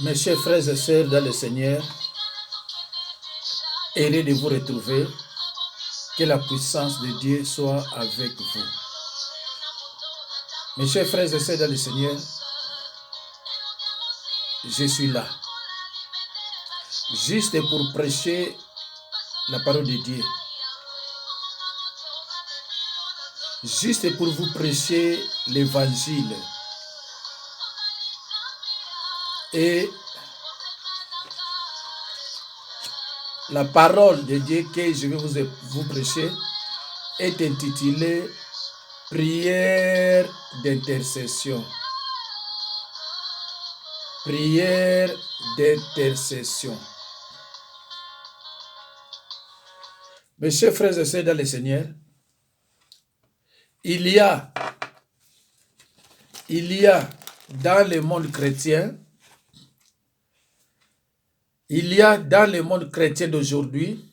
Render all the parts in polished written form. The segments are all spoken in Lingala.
Mes chers frères et sœurs dans le Seigneur, heureux de vous retrouver. Que la puissance de Dieu soit avec vous. Mes chers frères et sœurs dans le Seigneur, je suis là, juste pour prêcher la parole de Dieu. Juste pour vous prêcher l'évangile. Et la parole de Dieu que je vais vous prêcher est intitulée Prière d'intercession. Prière d'intercession. Mes chers frères et sœurs dans le Seigneur, il y a dans le monde chrétien, dans le monde chrétien d'aujourd'hui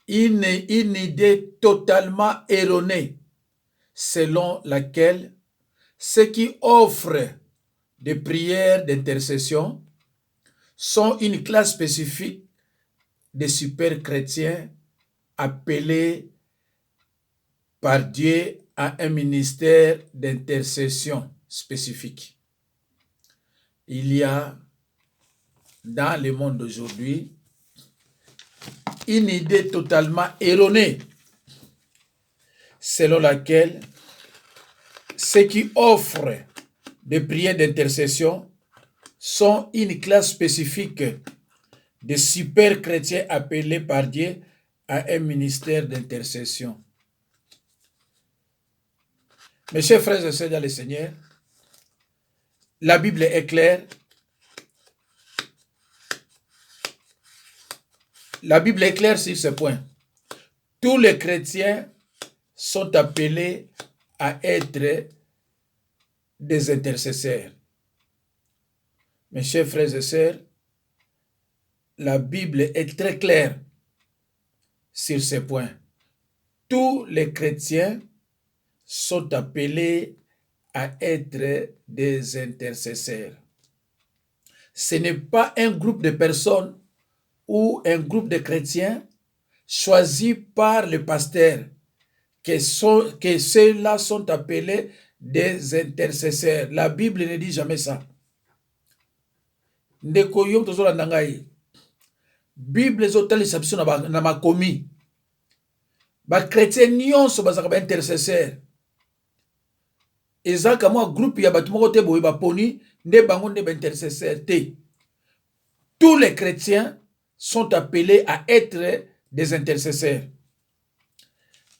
une idée totalement erronée selon laquelle ceux qui offrent des prières d'intercession sont une classe spécifique de super chrétiens appelés par Dieu à un ministère d'intercession spécifique. Il y a dans le monde d'aujourd'hui une idée totalement erronée selon laquelle ceux qui offrent des prières d'intercession sont une classe spécifique de super chrétiens appelés par Dieu à un ministère d'intercession. Mes chers frères et sœurs dans le Seigneur, la Bible est claire. La Bible est claire sur ce point. Tous les chrétiens sont appelés à être des intercesseurs. Mes chers frères et sœurs, la Bible est très claire sur ce point. Tous les chrétiens sont appelés à être des intercesseurs. Ce n'est pas un groupe de personnes ou un groupe de chrétiens choisis par le pasteur que ceux-là sont appelés des intercesseurs. La Bible ne dit jamais ça. Ndeko yom tozola nangai. Bible ezotalisa biso na makomi. Ba chrétien nyonso bazaka ba intercesseur. Ezaka mwa groupe ya batu moko te boye ba poni nde bango nde ba intercesseur te. Tous les chrétiens sont appelés à être des intercesseurs.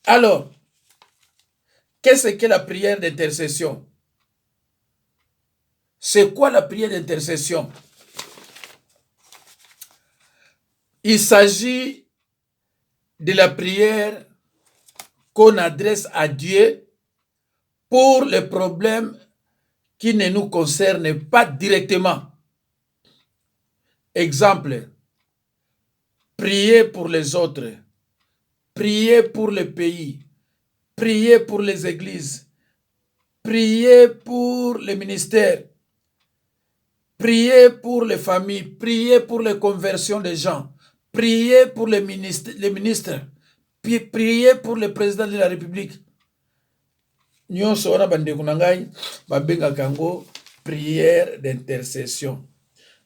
Alors, qu'est-ce que la prière d'intercession? C'est quoi la prière d'intercession? Il s'agit de la prière qu'on adresse à Dieu pour les problèmes qui ne nous concernent pas directement. Exemple, prier pour les autres, prier pour le pays, prier pour les églises, prier pour les ministères, prier pour les familles, prier pour les conversions des gens, prier pour les ministres, prier pour le président de la République. Nyonso wana bandeko na ngai babengaka yango prière d'intercession.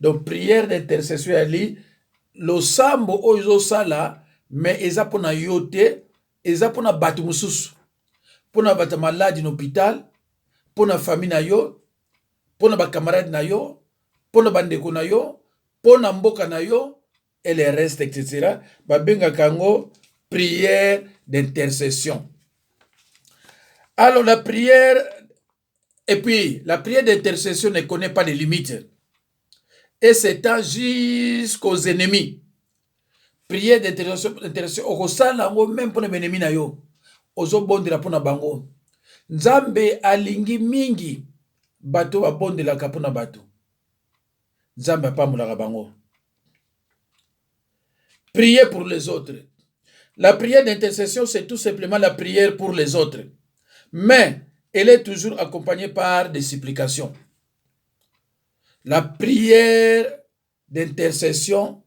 Donc prière d'intercession ali losambo oyo ezosala mais eza pona yo te, eza pona bato mosusu, pona bato malade na hôpital, pona famille na yo, pona ba camarade na yo, pona bandeko na yo, pona mboka na yo et le reste etc. Babengaka yango prière d'intercession. Alors la prière, et puis la prière d'intercession ne connaît pas de limites et s'étend jusqu'aux ennemis. Prière d'intercession, okosala ngo même pour les ennemis na yo, ozobondela pona bango. Nzambe alingi mingi bato babondelaka pona bato. Nzambe apambolaka bango. Prier pour les autres. La prière d'intercession, c'est tout simplement la prière pour les autres. Mais, elle est toujours accompagnée par des supplications. La prière d'intercession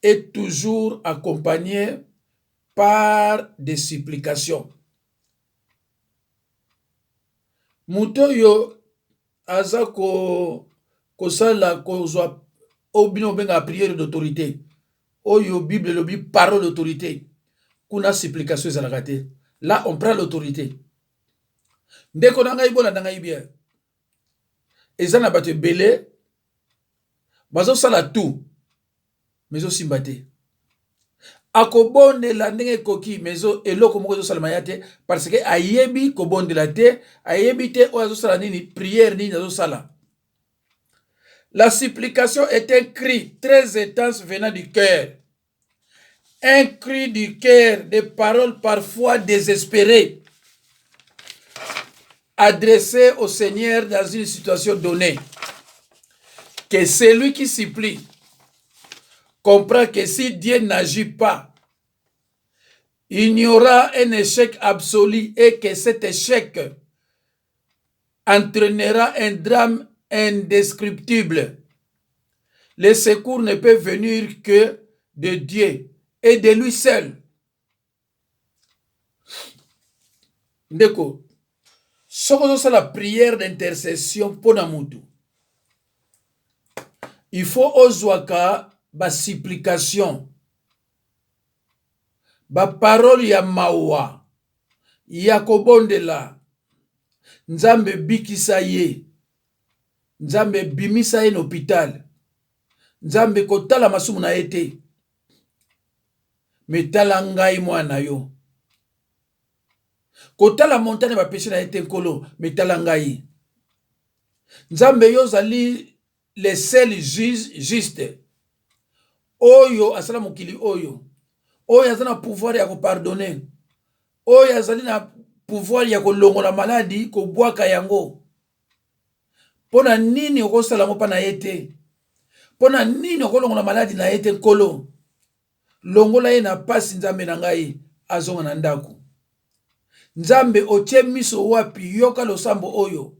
est toujours accompagnée par des supplications. Muto yo aza kosala kozwa obino benga prière d'autorité. Oyo Bible lobi parole d'autorité. Kuna supplication ezalaka te. Là on prend l'autorité. Ndeko na ngai bolanda ngai bien. Eza na bato ebele bazosala tout mais osimba te. Akobondela ndenge koki mezo eloko moko ezosalama ya te parce que ayebi kobondela te, ayebi te oyo azosala nini prière nini azosala. La supplication est un cri très intense venant du cœur. Un cri du cœur, des paroles parfois désespérées, adressées au Seigneur dans une situation donnée. Que celui qui supplie comprend que si Dieu n'agit pas, il y aura un échec absolu et que cet échec entraînera un drame indescriptible. Le secours ne peut venir que de Dieu et de lui seul. Ndeko, c'est la prière d'intercession pour Namutu. Il faut ozwaka ba supplication, ba parole ya mawa, ya kobondela, nzambe bikisa ye, nzambe bimisa ye n'hôpital, nzambe kotala masumu na ete, metala ngai mwana yo, kotala montagne ba péché na ete nkolo, metala ngai, nzambe yo zali le seul juge juste, oyo asala mokili oyo, oyo azali na pouvoir ya kopardonner, oyo azali na pouvoir ya kolongola maladi kobwaka yango. Pona nini okosala ngo pa na ye te? Pona nini okolongola maladi na ye te nkolo? Longola ye na pasi nzambe na ngai azonga na ndako. Nzambe otie miso wapi yoka losambo oyo.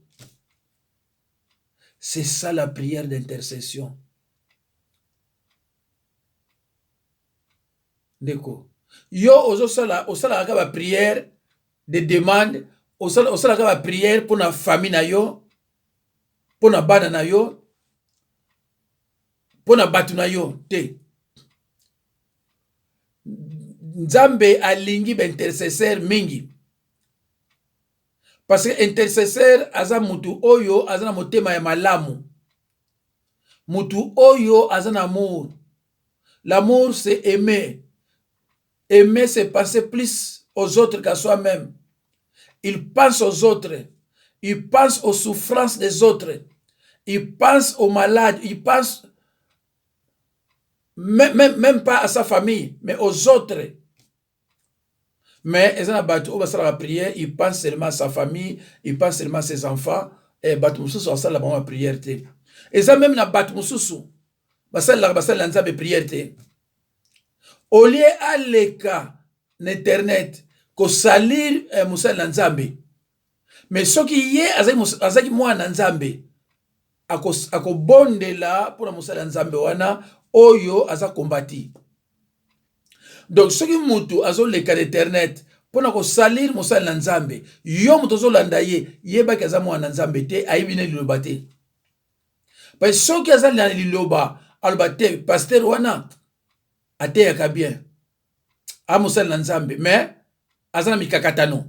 C'est ça la prière d'intercession. Ndeko. Yo osala ka ba prière de demande, osala ka ba prière pour na famille na yo, pour na bana na yo, pour na batu na yo te. Nzambe alingi ba intercesseur mingi. Parce que intercesseur aza mutu oyo aza na motema ya malamu. Mutu oyo aza na amour. L'amour c'est aimer. Aimer c'est penser plus aux autres qu'à soi-même. Il pense aux autres. Il pense aux souffrances des autres. Il pense aux malades. Il pense même pas à sa famille, mais aux autres. Mais ils ont la prière, il pense seulement à sa famille, il pense seulement à ses enfants, et Batumususu a la prière. Et ça même na Batumususu, la prière. Au lieu à l'écart d'internet, ko salir Moussa Nzambe. Mais ce qui est azaki moi Nzambe, ako bonde là pour Moussa Nzambe wana oyo aza kombati. Donc, ce qui mutu azo le cas d'internet, pour nous salir Moussa Nzambe, yo mutu zo landaye, yeba kaza mwa Nzambe te, aibine liloba te. Parce que ce qui aza liloba, albate, pasteur wana, ate yaka bien. A Moussa Nzambe, mais, azana mikakatano.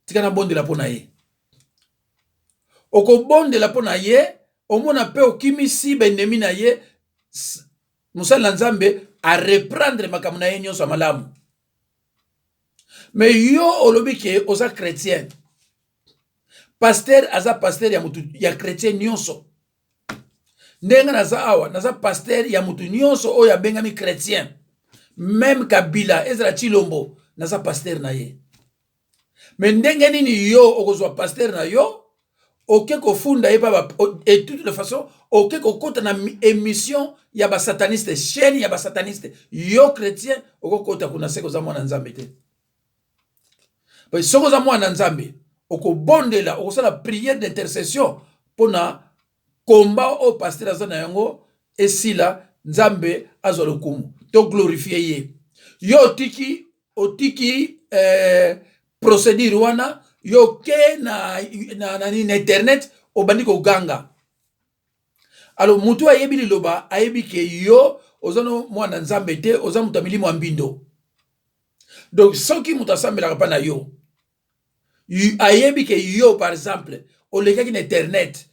Tika na bonde la pona ye. Oko bonde la pona ye, omona pe okimisi benemi na ye, Moussa Nzambe, à reprendre makamuna yenyo sa malamu. Mais yo olobi ke oza chrétien. Pasteur aza pasteur ya mutu ya chrétien nyonso. Ndenga naza awa, naza pasteur ya mutu nyonso oya bengami chrétien. Même Kabila, Ezra Chilombo, naza pasteur na ye. Mais ndenga nini yo okozwa pasteur na yo, oke kofunda ye pa et toute de façon oke kokota na émission ya ba sataniste, chaîne ya ba sataniste, yo chrétien oko kota kuna seko za mwana Nzambe te. Parce soko za mwana Nzambe, okobondela okosala prière d'intercession pona combat au pasteur azana yango esila nzambe azwa lokumu to glorifier ye yo otiki procédure wana yo ke na internet obandi koganga. Alors mutu ayebi liloba ayebi ke yo ozano mwana nzambe te oza mutu amilimo ya mbindo. Donc soki mutu asambelaka pa na yo ayebi ke yo par exemple olekaki na internet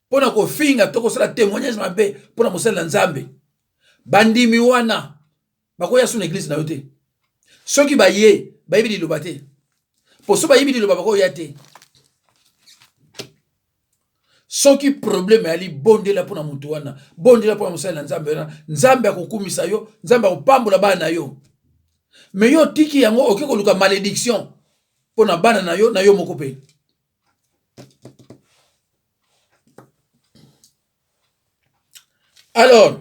pona kofinga to kosala témoignage mabe pona mosala nzambe bandimi wana bakoya su na église na yo te. Soki baye bayebi liloba te po so bayebi liloba bakoya te. Soki problème ali bondela pona mutu wana bondela pona mosala nzambe wana nzambe akokumisa yo nzambe akopambola bana na yo. Mais yo tiki yango oke koluka malédiction pona bana na yo moko pe. Alors,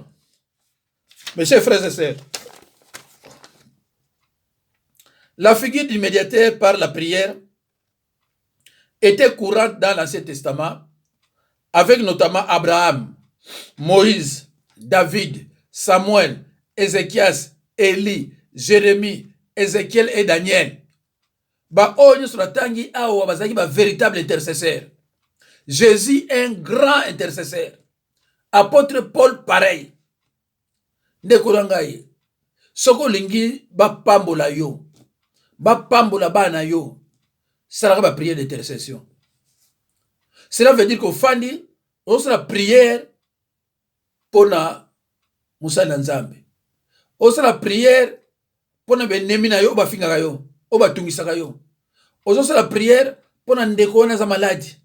mes chers frères et sœurs, la figure du médiateur par la prière était courante dans l'Ancien Testament, avec notamment Abraham, Moïse, David, Samuel, Ézéchias, Élie, Jérémie, Ézéchiel et Daniel. Véritable intercesseur. Jésus est un grand intercesseur. Apôtre Paul pareil. Ndekorangaye. Soko lingi ba pambola yo. Ba pambola bana yo. Ça va prière d'intercession. Cela veut dire qu'au fandi, on sera prière pour na musala nzambe. On sera prière pour na benemina yo ba finga yo, o ba tungisa yo. On sera prière pour na ndeko na za maladi.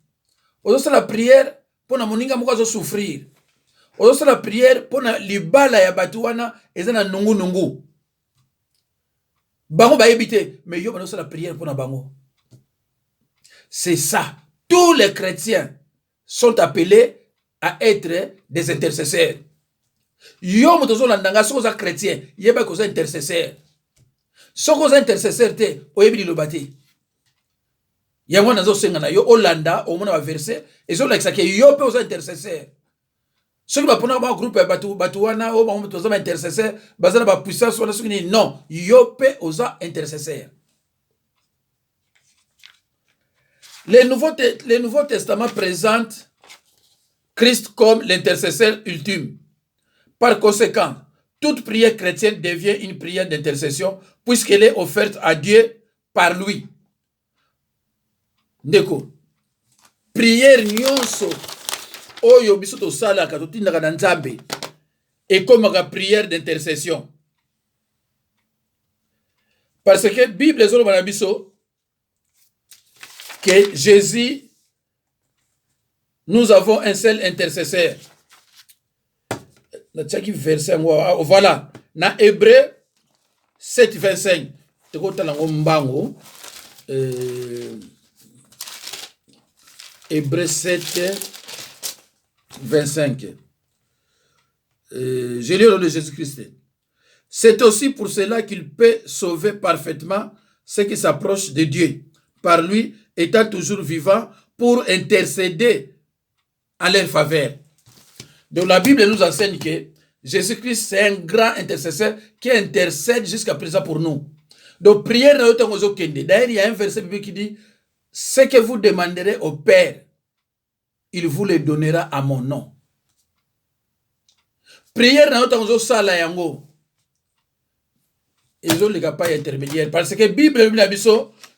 On sera prière pour na moninga moko zo souffrir. On sera prière pour na libala ya batu wana ezana nungu nungu. Bango ba ebité, mais yo ba sera prière pour na bango. C'est ça. Tous les chrétiens sont appelés à être des intercesseurs. Yo motozo landanga soko za chrétien, yeba ko za intercesseur. Soko za intercesseur te, oyebi lilobati. Yango nazo senga na yo olanda o mona ba verset, ezo la kisake yo pe oza intercesseur. Soki ba pona ba groupe batu wana o ba motozo ba intercesseur, bazana ba puissance wana soki ni non, yo pe oza intercesseur. Le Nouveau Testament présente Christ comme l'intercesseur ultime. Par conséquent, toute prière chrétienne devient une prière d'intercession puisqu'elle est offerte à Dieu par lui. Ndeko, prière nyonso oyo biso to sala ka totindaka na Nzambe et comme la prière d'intercession. Parce que Bible ezolo bana biso que Jésus, nous avons un seul intercesseur. Voilà. Dans Hébreu 7, 25. Hébreu 7, 25. Je lis au nom de Jésus-Christ. C'est aussi pour cela qu'il peut sauver parfaitement ceux qui s'approchent de Dieu, par lui étant toujours vivant pour intercéder en leur faveur. Donc la Bible nous enseigne que Jésus-Christ c'est un grand intercesseur qui intercède jusqu'à présent pour nous. Donc prière d'ailleurs il y a un verset biblique qui dit ce que vous demanderez au Père, il vous le donnera à mon nom. Prière sala yango. Ils ont les capables intermédiaires parce que Bible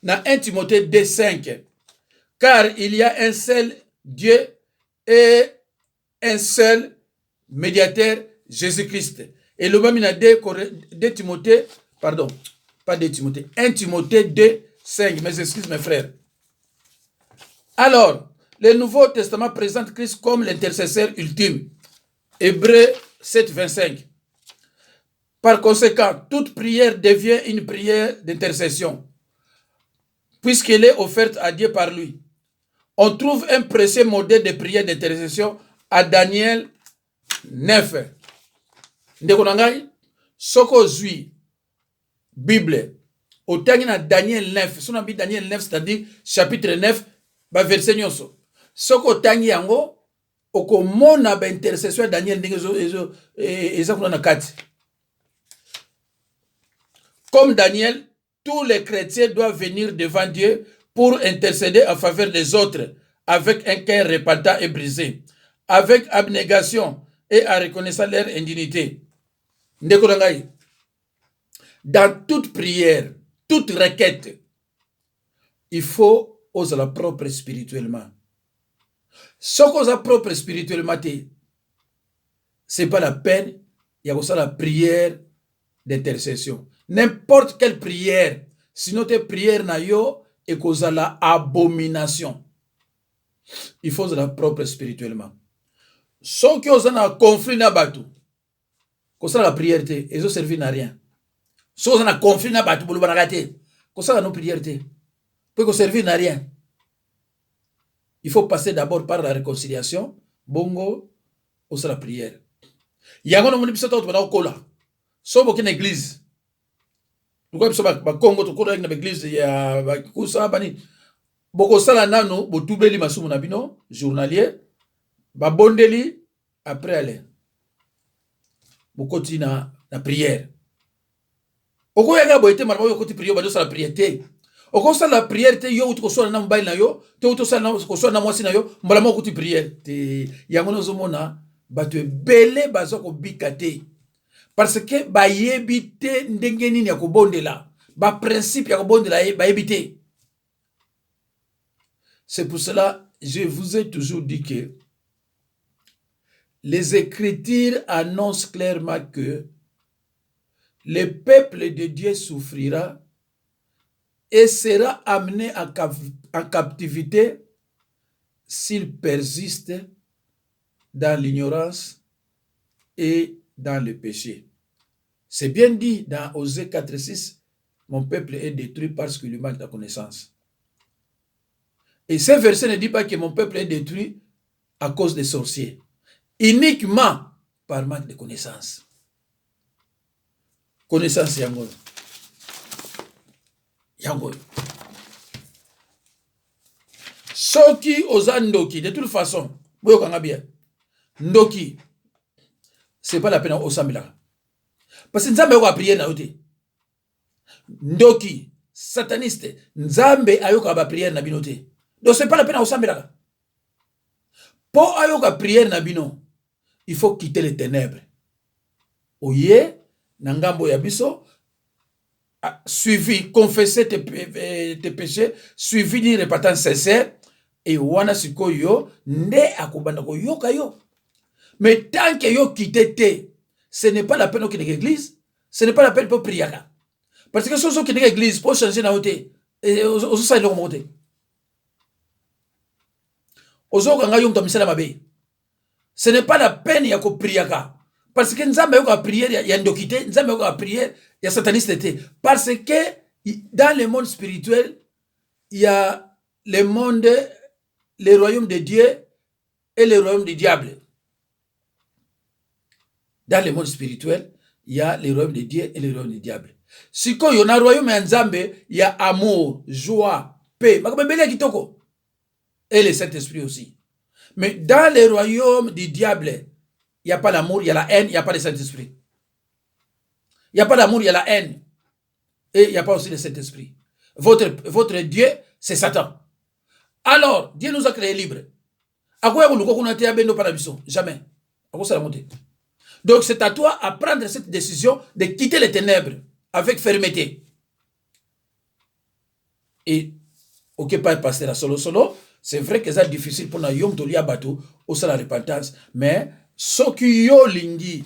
dans 1 Timothée 2:5, car il y a un seul Dieu et un seul médiateur, Jésus-Christ. Et le même a 2 Timothée, pardon, pas 2 Timothée, 1 Timothée 2:5, mes excuses mes frères. Alors, le Nouveau Testament présente Christ comme l'intercesseur ultime. Hébreu 7:25. Par conséquent, toute prière devient une prière d'intercession, puisqu'elle est offerte à Dieu par lui. On trouve un précieux modèle de prière d'intercession à Daniel 9. Ndekonangai, soko zui, Bible, au Daniel 9, son habit Daniel 9, c'est-à-dire chapitre 9, ba verset nyonso soko tangi yango okomona ba intercession Daniel ndenge eza kuna na kati. Comme Daniel, tous les chrétiens doivent venir devant Dieu pour intercéder en faveur des autres avec un cœur repentant et brisé, avec abnégation et en reconnaissant leur indignité. Dans toute prière, toute requête, il faut oser la propre spirituellement. Ce qu'on a propre spirituellement, ce n'est pas la peine, il y a aussi la prière d'intercession. N'importe quelle prière, sinon tes prières na yo et cause la abomination. Il faut la propre spirituellement. Ceux qui ont un conflit na batu, cause la prière te, ils ont servi à rien. Ceux qui ont un conflit na batu, bolu banagate, cause la non prière te, pour que servir à rien. Il faut passer d'abord par la réconciliation, bongo, ou la prière. Il y a un moment où tu vas au kola, sauf aucune église. Pourquoi tu vas au Congo, tu vas dans l'église, il y a Kusa, Bani. Boko sala nano, botubeli masumu nabino, journalier, babondeli, après aller. Boko tina na prière. Oko yaga boite marabo yo koti prière, bado sala prière te. Oko sala prière te yo utu kosola na mobile na yo, te utu sala na kosola na mwasi na yo, mbala mo koti prière te. Yango no zomona batu ebele bazoko bikate. Parce que ba yebite ndenge nini ya kobondela, ba principe ya kobondela ba yebite. C'est pour cela je vous ai toujours dit que les Écritures annoncent clairement que le peuple de Dieu souffrira et sera amené en captivité s'il persiste dans l'ignorance et dans le péché. C'est bien dit dans Osée 4:6, mon peuple est détruit parce qu'il lui manque de connaissance. Et ce verset ne dit pas que mon peuple est détruit à cause des sorciers, uniquement par manque de connaissance. Connaissance yango. Yango. Soki oza ndoki, de toute façon, boyokanga bien. Ndoki, c'est pas la peine osambela. Parce que nzambe yoka prière na yote. Ndoki, sataniste, nzambe ayoka ba prière na binote. Donc c'est pas la peine osambela. Pour ayoka prière na bino, il faut quitter les ténèbres. Oye, nangambo ya biso, suivi, confesser tes péchés, suivi d'une repentance sincère, et wana sikoyo, nde akubanda ko yoka yo. Mais tant que yo quitte te, ce n'est pas la peine qu'il y ait l'église, ce n'est pas la peine pour prier. Parce que ceux qui ont l'église, pour changer la hauteur, et aux ça ils l'ont monté. Aux autres, ce n'est pas la peine qu'il y ait prier. Parce que nous avons prié, il y a ndokité, nous avons prié, il y a sataniste. Parce que dans le monde spirituel, il y a le monde, le royaume de Dieu et le royaume du diable. Dans le monde spirituel, il y a le royaume de Dieu et le royaume du diable. Si quand il y a un royaume en Zambé, il y a amour, joie, paix. Et le Saint-Esprit aussi. Mais dans le royaume du diable, il n'y a pas l'amour, il y a la haine, il n'y a pas le Saint-Esprit. Il n'y a pas l'amour, il y a la haine. Et il n'y a pas aussi le Saint-Esprit. Votre Dieu, c'est Satan. Alors, Dieu nous a créés libres. Jamais. Donc, c'est à toi à prendre cette décision de quitter les ténèbres avec fermeté. Et, ok, pas passer la solo. C'est vrai que c'est difficile pour nous yom tolia bateau au la repentance, mais ce qui yo lingi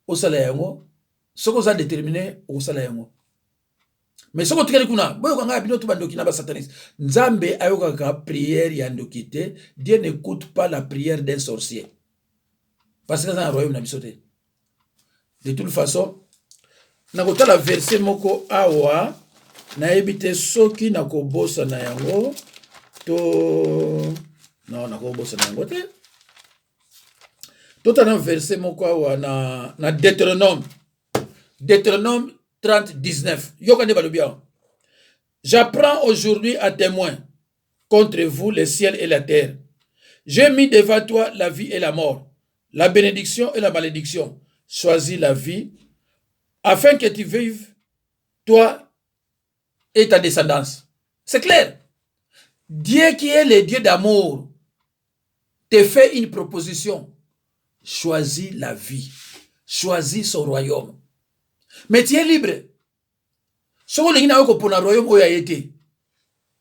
au salayango, ce qu'on a déterminé au salayango. Mais ce qu'on a kuna, boyo kanga bino tu bando kina ba sataniste. Nzambe ayoka ka prière ya ndokite, Dieu n'écoute pas la prière d'un sorcier. Parce que c'est un royaume na bisote. De toute façon, na kota la verset moko awa na ebite soki na kobosa na yango to non na kobosa na yango te. Tout un verset moko awa na Deutéronome 30:19. Yokande balobia. J'apprends aujourd'hui à témoin contre vous le ciel et la terre. J'ai mis devant toi la vie et la mort, la bénédiction et la malédiction. Choisis la vie, afin que tu vives, toi et ta descendance. C'est clair. Dieu qui est le Dieu d'amour te fait une proposition. Choisis la vie. Choisis son royaume. Mais tu es libre. Si vous avez un royaume où il a été,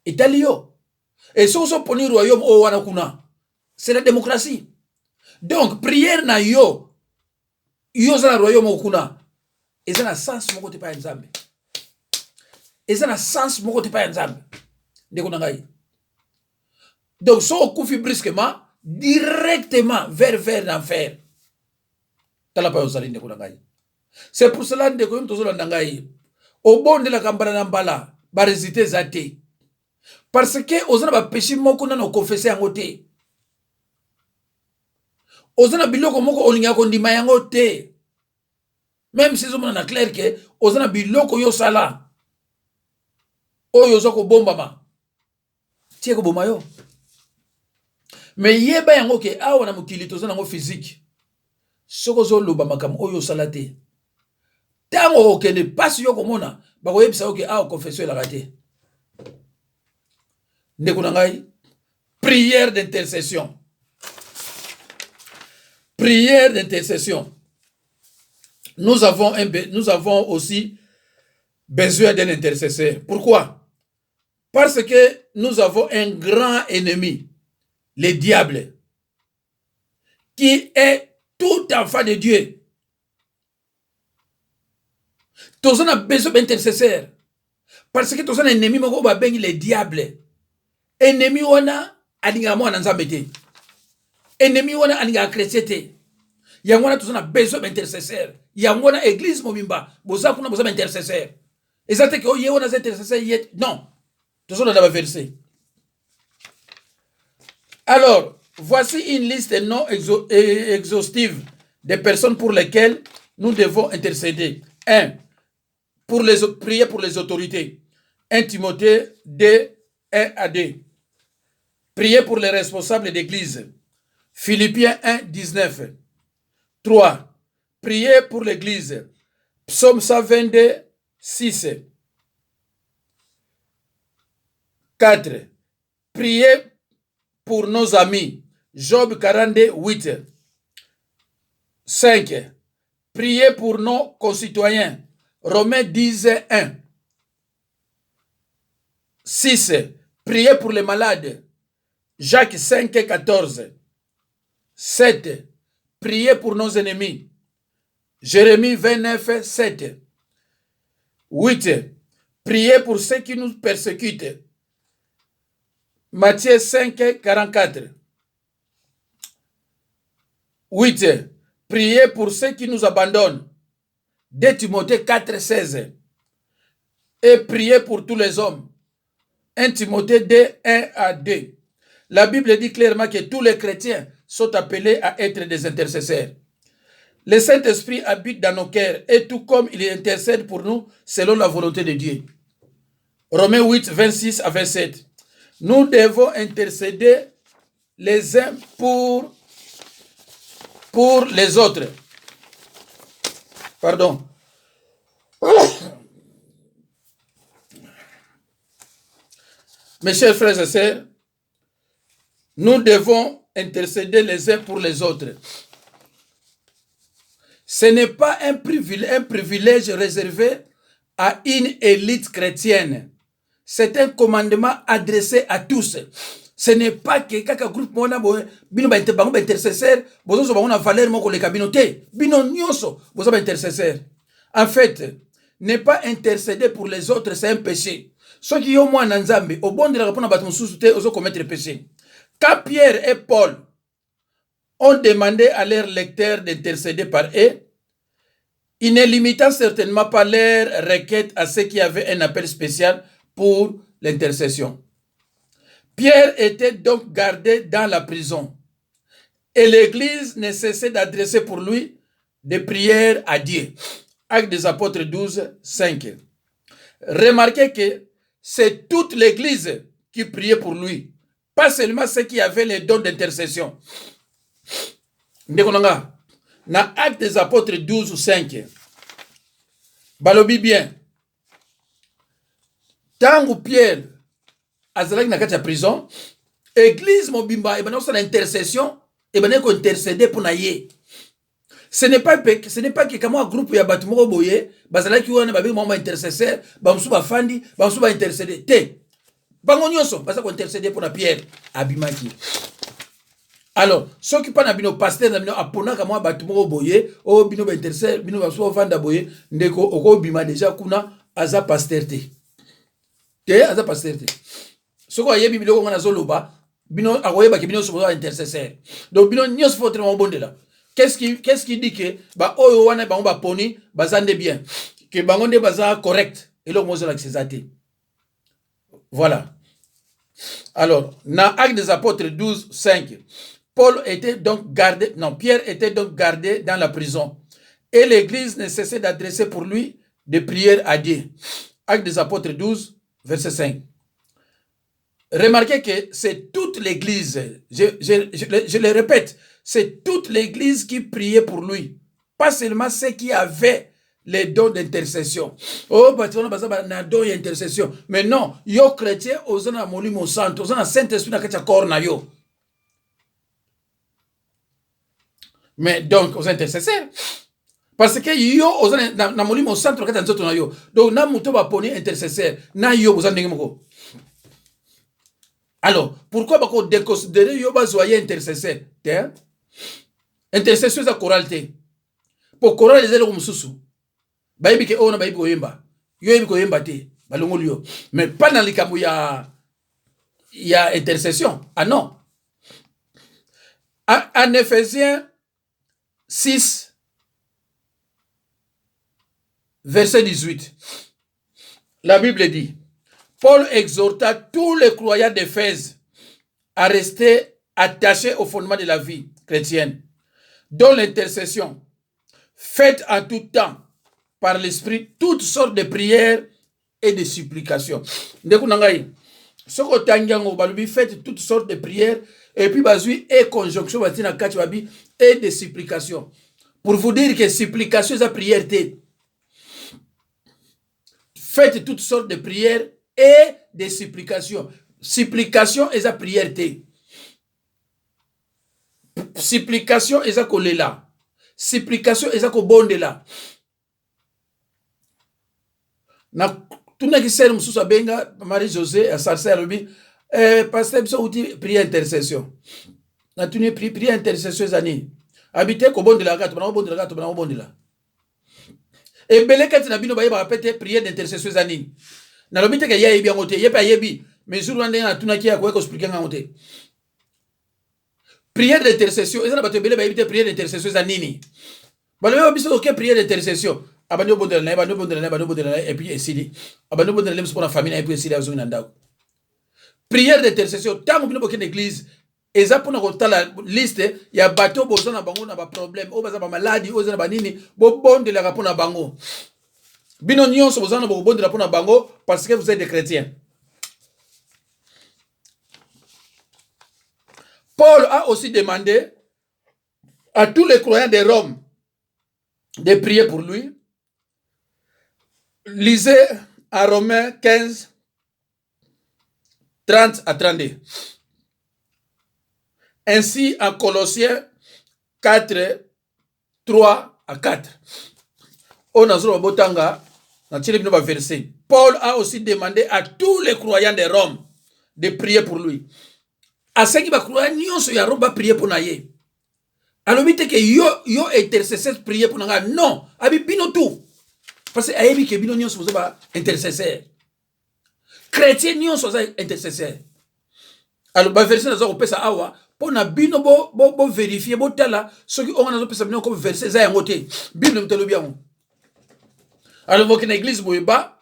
Italio. Et si vous avez un royaume où il a c'est la démocratie. Donc, prière na yo, yo za royaume où kuna, et ça n'a sens mon côté pas ensemble. Et ça n'a sens mon côté pas ensemble. Donc, si on confie brusquement, directement vers l'enfer. C'est pour cela que nous au bon de la campagne d'Ambala, va résister zate. Parce que aux gens péché moko na no confesser en côté. Aux gens biloko moko olinga kondima yango te. Même si on a clair que aux gens biloko yo sala. Oyo zoko bomba ma. Tie ko bomba yo. Mais yeba yango ke awa na mukili to zana ngo physique. Soko zo loba makam oyo salate. Tango okende pasi yo komona ba ko yebisa oke awa confession la raté. Prière d'intercession. Prière d'intercession. Nous avons aussi besoin d'un intercesseur. Pourquoi? Parce que nous avons un grand ennemi, le diable, qui est tout enfant de Dieu. Tous on a besoin d'intercesseur. Parce que tous on a un ennemi, le diable. Ennemi wana alinga mwana nzambe te. Ennemi wana alinga chrétien te. Yangwana tuzana besoin d'intercesseur. Yangwana église mobimba, boza kuna boza intercesseur. Ezate que ye wana intercesseur yet. Non. Tuzona dans le verset. Alors, voici une liste non exhaustive des personnes pour lesquelles nous devons intercéder. 1. Prier pour les autorités. 1 Timothée 2, 1 à 2. Priez pour les responsables d'église. Philippiens 1, 19. 3. Priez pour l'église. Psaume 122, 6. 4. Priez pour nos amis. Job 42, 8. 5. Priez pour nos concitoyens. Romains 10, 1. 6. Priez pour les malades. Jacques 5, 14. 7. Priez pour nos ennemis. Jérémie 29, 7. 8. Priez pour ceux qui nous persécutent. Matthieu 5, 44. 8. Priez pour ceux qui nous abandonnent. 2 Timothée 4, 16. Et priez pour tous les hommes. 1 Timothée 2, 1 à 2. La Bible dit clairement que tous les chrétiens sont appelés à être des intercesseurs. Le Saint-Esprit habite dans nos cœurs et tout comme il intercède pour nous selon la volonté de Dieu. Romains 8, 26 à 27. Nous devons intercéder les uns pour les autres. Pardon. Mes chers frères et sœurs, nous devons intercéder les uns pour les autres. Ce n'est pas un privilège réservé à une élite chrétienne. C'est un commandement adressé à tous. Ce n'est pas que kaka groupe mona bino ba intercesseur, bozo ba una valeur moko le kabinoté, bino nyonso bozo ba intercesseur. En fait, ne pas intercéder pour les autres, c'est un péché. Ceux qui ont moins nzambe, au bon de la répondre à battre sous-souté, osent commettre péché. Quand Pierre et Paul ont demandé à leurs lecteurs d'intercéder par eux, ils ne limitant certainement pas leur requête à ceux qui avaient un appel spécial pour l'intercession. Pierre était donc gardé dans la prison et l'Église ne cessait d'adresser pour lui des prières à Dieu. Actes des Apôtres 12, 5. Remarquez que c'est toute l'Église qui priait pour lui, Pas seulement ceux qui avaient les dons d'intercession. Ndekonanga, na Actes des Apôtres 12 ou 5, balobi bien. Tangu Pierre azalaki na kati ya prison, église mobimba et bana na intercession et bana ko intercéder pour na ye. Ce n'est pas que comme un groupe ya batu moko boye bazalaki wana babi mama intercesseur ba musu ba fandi ba musu ba intercéder te. Bango nyonso baza ko intercéder pour na Pierre abimaki. Alors, ceux qui parlent bino pasteur na bino apona ka mwa batu moko boye o bino ba intercéder bino ba so fanda boye ndeko oko bima déjà kuna aza pasteur te. Te aza pasteur te. Soko ayebi biloko ngana zoloba bino akoyeba ke bino so ba intercesseur. Donc bino nyonso faut très bondela. Qu'est-ce qui dit que ba oyo wana bango ba poni bazande bien que bango nde baza correct et le mozo la xézate. Voilà. Alors, dans Actes des Apôtres 12 5, Pierre était donc gardé dans la prison et l'église ne cessait d'adresser pour lui des prières à Dieu. Actes des Apôtres 12 verset 5. Remarquez que c'est toute l'église, je le répète, c'est toute l'église qui priait pour lui. Pas seulement ceux qui avaient les dons d'intercession. Oh, bah, tu as don d'intercession. Mais non, yo chrétien, aux na molimo santo, aux na Saint-Esprit na kacha corps yo. Mais donc, aux intercesseurs. Parce que yo, aux na molimo santo na kacha nzoto na yo. Donc, na muto ba poni intercesseur, na yo, aux ndengemo. Alors, pourquoi bako déconsidérer yo bazoyer intercesseur? Intercession za choralité. Pour chorale les élèves mususu. Baïbi ke ona baïbi koyemba. Yo yebi koyemba te. Balongoli yo. Mais pas dans likambo ya intercession. Ah non. En Éphésiens 6 verset 18. La Bible dit: Paul exhorta tous les croyants d'Éphèse à rester attachés au fondement de la vie chrétienne, dont l'intercession, faite en tout temps par l'Esprit, toutes sortes de prières et de supplications. Ndekunangai, soko tangiango balubi faites toutes sortes de prières et puis bazui et conjonction batina kati babi et de supplications. Pour vous dire que supplication c'est la prière té. Faites toutes sortes de prières et de supplications. Supplication est la prière té. Supplication est la kolela. Supplication est la kobondela. Na tuna kisere mususa benga Marie-José à Sarcelle rubi pasteur biso uti prière intercession. Na tuni prière intercession zani. Habiter ko bondela gato bana bondela gato bana bondela. Et belekati na bino baye ba répéter prière d'intercession zani. Na lobite ke yebi ngote yepa yebi mais jour wande na tuna ki ko expliquer ngote. Prière d'intercession, et ça va te belé ba prière d'intercession zani. Ba le biso ke prière d'intercession. Abano bondela et puis esili abano bondela pour la famille et puis esili azo nanda prière d'intercession tant bino boke l'église eza pona ko tala liste ya bato bozana bango na ba problème o baza ba maladie o zana ba nini bo bondela ka pona bango bino nyonso bozana bo bondela pona bango parce que vous êtes des chrétiens. Paul a aussi demandé à tous les croyants de Rome de prier pour lui. Lisez à Romains 15, 30 à 32. Ainsi en Colossiens 4, 3 à 4. On a botanga, verset. Paul a aussi demandé à tous les croyants de Rome de prier pour lui. À ceux qui va croire, nyonso ya Rome va prier pour naye. Alors, vite que yo intercesseur prier pour naga. Non, abibino tout. Parce que ayebi ke bino nyonso bozo ba intercesseur. Chrétien nyonso za intercesseur. Alors ba verset nazo kopesa awa pona bino bo vérifier bo tala soki on nazo pesa bino ko verset za yango te. Bible mtelo biango. Alors voki na église boyeba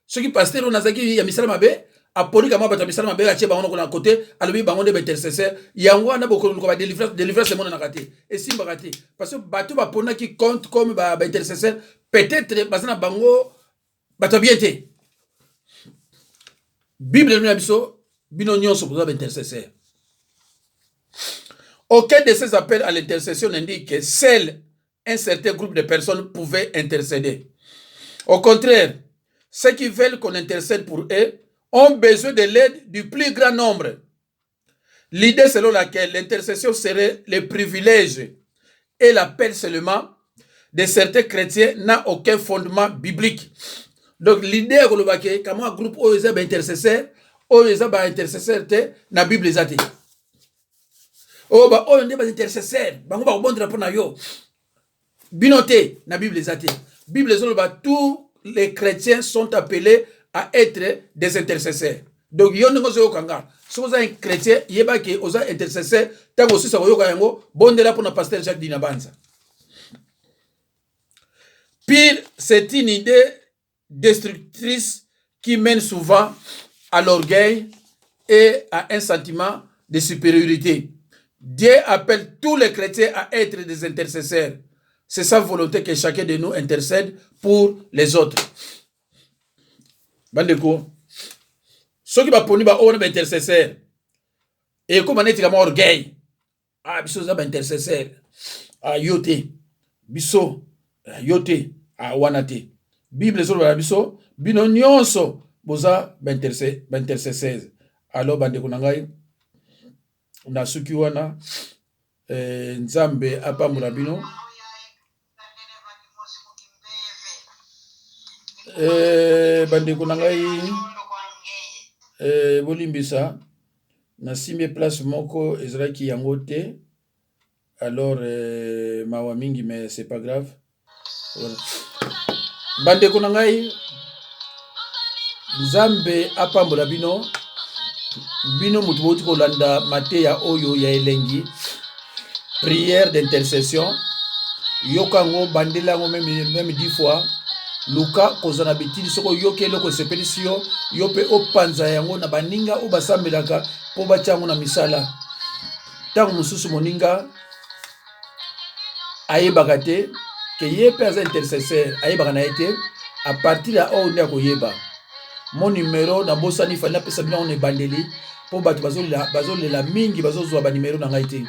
soki pasteur on azaki ya misala mabe aponi kama bata misala mabe atie bango na côté alobi bango de intercesseur yango na boko ko ba délivrance mon na kate et simba kate parce que bato ba pona qui compte comme ba intercesseur peut-être basana bango bato bien te. Bible nous biso bino nyonso boza ba intercesseur. Aucun de ces appels à l'intercession n'indique que seul un certain groupe de personnes pouvait intercéder. Au contraire, ceux qui veulent qu'on intercède pour eux ont besoin de l'aide du plus grand nombre. L'idée selon laquelle l'intercession serait le privilège et l'appel seulement de certains chrétiens n'a aucun fondement biblique. Donc l'idée est que comme un groupe où ils ont intercesseur, où ils ont intercesseur, na Bible les athées. Oh bah on est intercesseur, bah on va bon drapeau na yo. Binoté na Bible les athées. Bible les autres, tous les chrétiens sont appelés à être des intercesseurs. Donc yon ngo zo kanga. Si vous êtes un chrétien, yeba ke oza intercesseur, tango si sa yoka yango, bon de là pour na pasteur Jacques Dinabanza. Pire, c'est une idée destructrice qui mène souvent à l'orgueil et à un sentiment de supériorité. Dieu appelle tous les chrétiens à être des intercesseurs. C'est sa volonté que chacun de nous intercède pour les autres. Bandeko, ceux qui va poni ba on intercesseur. Et comme on est comme orgueil. Ah, biso za ba intercesseur. Ah yote. Biso yote a wanate. Bible sur la biso bino nyonso boza ba intercesseur. Alors bandeko nangai na suki wana nzambe apamula bino bandeko nangai bolimbisa na simbe place moko ezalaki yango te. Alors mawa mingi mais c'est pas grave. Voilà. Bandeko nangai nzambe apambola bino bino mutu boti kolanda mateya oyo ya elengi prière d'intercession yokango bandelango même 10 fois luka kozana bitili soko yokelo ko sepelisiyo yope opanza yango na baninga o basambelaka po bachango na misala tango mususu moninga ayebaka te ke yepe aza intercesseur ayebaka na ete à partir ya o ndia koyeba mon numéro na bosani fana pesa bino on ebandeli po bato bazolela mingi bazozwa ba numéro na ngai te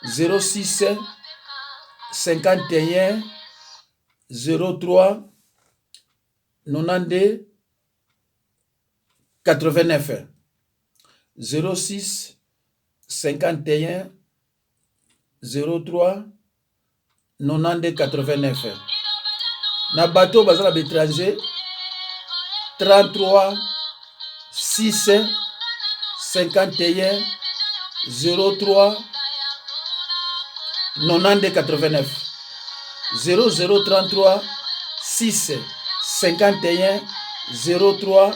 06 51 03 92 89 06 51 03 92 89 na bato bazala l'étranger 33 6 51 03 92 89 0033 6 51 03